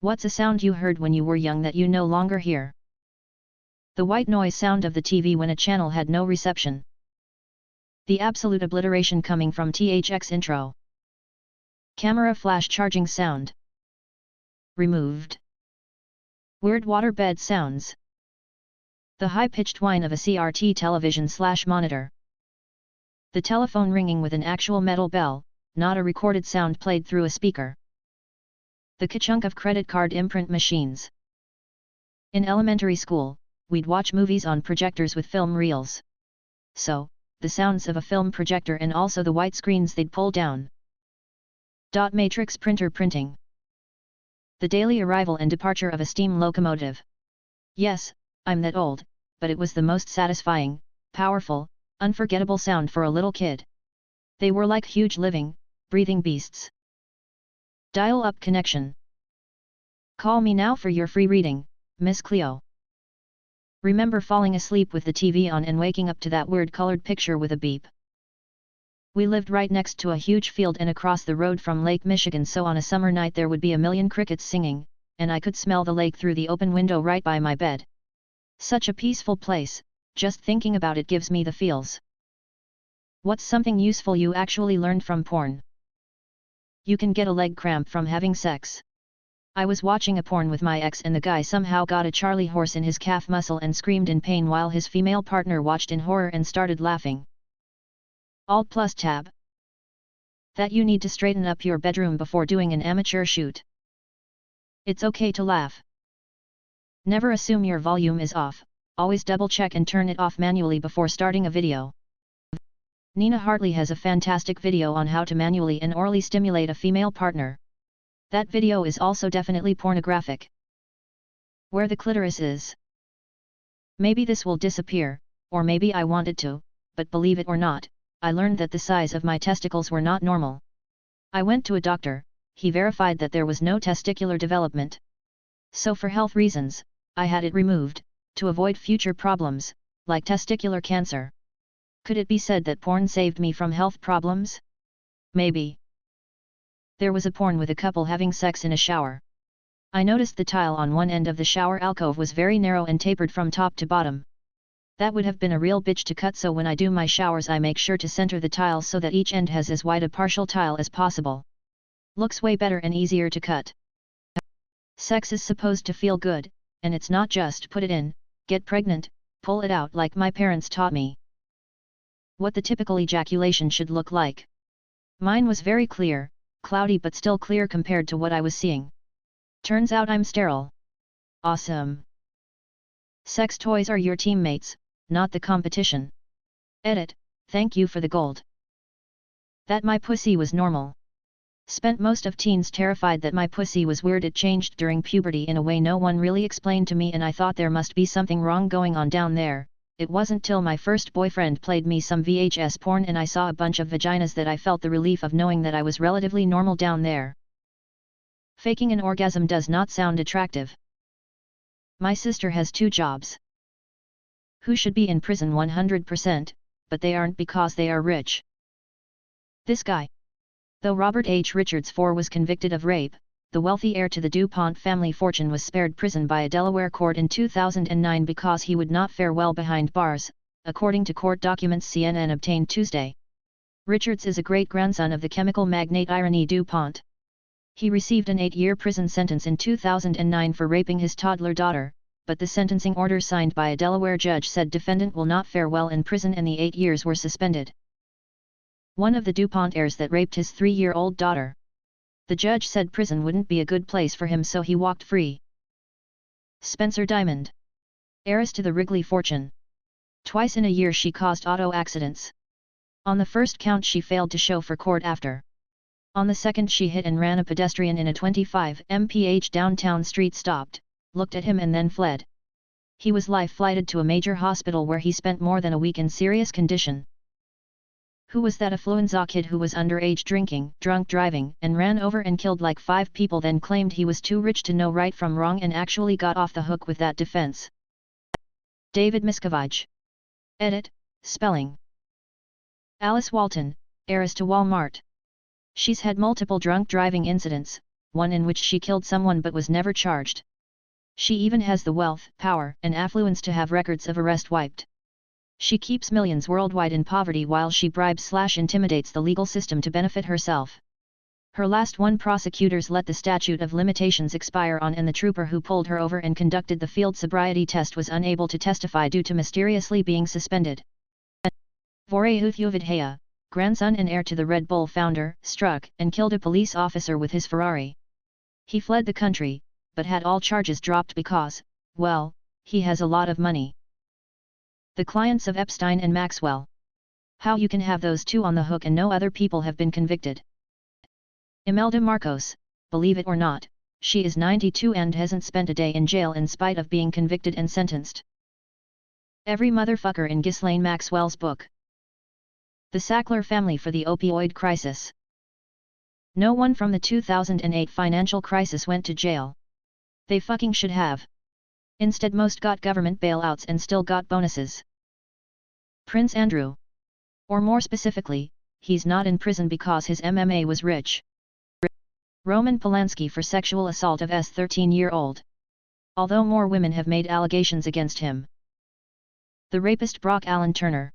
What's a sound you heard when you were young that you no longer hear? The white noise sound of the TV when a channel had no reception. The absolute obliteration coming from THX intro. Camera flash charging sound. Removed. Weird waterbed sounds. The high-pitched whine of a CRT television/monitor. The telephone ringing with an actual metal bell, not a recorded sound played through a speaker. The ka-chunk of credit card imprint machines. In elementary school, we'd watch movies on projectors with film reels. So, the sounds of a film projector and also the white screens they'd pull down. Dot matrix printer printing. The daily arrival and departure of a steam locomotive. Yes, I'm that old, but it was the most satisfying, powerful, unforgettable sound for a little kid. They were like huge living, breathing beasts. Dial-up connection. Call me now for your free reading, Miss Cleo. Remember falling asleep with the TV on and waking up to that weird colored picture with a beep. We lived right next to a huge field and across the road from Lake Michigan, so on a summer night there would be a million crickets singing, and I could smell the lake through the open window right by my bed. Such a peaceful place, just thinking about it gives me the feels. What's something useful you actually learned from porn? You can get a leg cramp from having sex. I was watching a porn with my ex and the guy somehow got a Charlie horse in his calf muscle and screamed in pain while his female partner watched in horror and started laughing. Alt+Tab. That you need to straighten up your bedroom before doing an amateur shoot. It's okay to laugh. Never assume your volume is off, always double check and turn it off manually before starting a video. Nina Hartley has a fantastic video on how to manually and orally stimulate a female partner. That video is also definitely pornographic. Where the clitoris is. Maybe this will disappear, or maybe I want it to, but believe it or not, I learned that the size of my testicles were not normal. I went to a doctor, he verified that there was no testicular development. So for health reasons, I had it removed, to avoid future problems, like testicular cancer. Could it be said that porn saved me from health problems? Maybe. There was a porn with a couple having sex in a shower. I noticed the tile on one end of the shower alcove was very narrow and tapered from top to bottom. That would have been a real bitch to cut, so when I do my showers I make sure to center the tile so that each end has as wide a partial tile as possible. Looks way better and easier to cut. Sex is supposed to feel good, and it's not just put it in, get pregnant, pull it out like my parents taught me. What the typical ejaculation should look like. Mine was very clear, cloudy but still clear compared to what I was seeing. Turns out I'm sterile. Awesome. Sex toys are your teammates, not the competition. Edit, thank you for the gold. That my pussy was normal. Spent most of teens terrified that my pussy was weird. It changed during puberty in a way no one really explained to me, and I thought there must be something wrong going on down there. It wasn't till my first boyfriend played me some VHS porn and I saw a bunch of vaginas that I felt the relief of knowing that I was relatively normal down there. Faking an orgasm does not sound attractive. My sister has 2 jobs. Who should be in prison 100%, but they aren't because they are rich. This guy. Though Robert H. Richards IV was convicted of rape, the wealthy heir to the DuPont family fortune was spared prison by a Delaware court in 2009 because he would not fare well behind bars, according to court documents CNN obtained Tuesday. Richards is a great-grandson of the chemical magnate Irene E. DuPont. He received an 8-year prison sentence in 2009 for raping his toddler daughter, but the sentencing order signed by a Delaware judge said defendant will not fare well in prison and the 8 years were suspended. One of the DuPont heirs that raped his 3-year-old daughter. The judge said prison wouldn't be a good place for him, so he walked free. Spencer Diamond. Heiress to the Wrigley fortune. Twice in a year she caused auto accidents. On the first count she failed to show for court after. On the second she hit and ran a pedestrian in a 25 mph downtown street, stopped, looked at him and then fled. He was life-flighted to a major hospital where he spent more than a week in serious condition. Who was that affluenza kid who was underage drinking, drunk driving, and ran over and killed like 5 people, then claimed he was too rich to know right from wrong and actually got off the hook with that defense? David Miscavige. Edit, spelling. Alice Walton, heiress to Walmart. She's had multiple drunk driving incidents, one in which she killed someone but was never charged. She even has the wealth, power, and affluence to have records of arrest wiped. She keeps millions worldwide in poverty while she bribes/intimidates the legal system to benefit herself. Her last one, prosecutors let the statute of limitations expire on, and the trooper who pulled her over and conducted the field sobriety test was unable to testify due to mysteriously being suspended. Vorayuthyovidhaya, grandson and heir to the Red Bull founder, struck and killed a police officer with his Ferrari. He fled the country, but had all charges dropped because, well, he has a lot of money. The clients of Epstein and Maxwell. How you can have those two on the hook and no other people have been convicted. Imelda Marcos, believe it or not, she is 92 and hasn't spent a day in jail in spite of being convicted and sentenced. Every motherfucker in Ghislaine Maxwell's book. The Sackler family for the opioid crisis. No one from the 2008 financial crisis went to jail. They fucking should have. Instead, most got government bailouts and still got bonuses. Prince Andrew. Or more specifically, he's not in prison because his MMA was rich. Roman Polanski for sexual assault of his 13-year-old. Although more women have made allegations against him. The rapist Brock Allen Turner.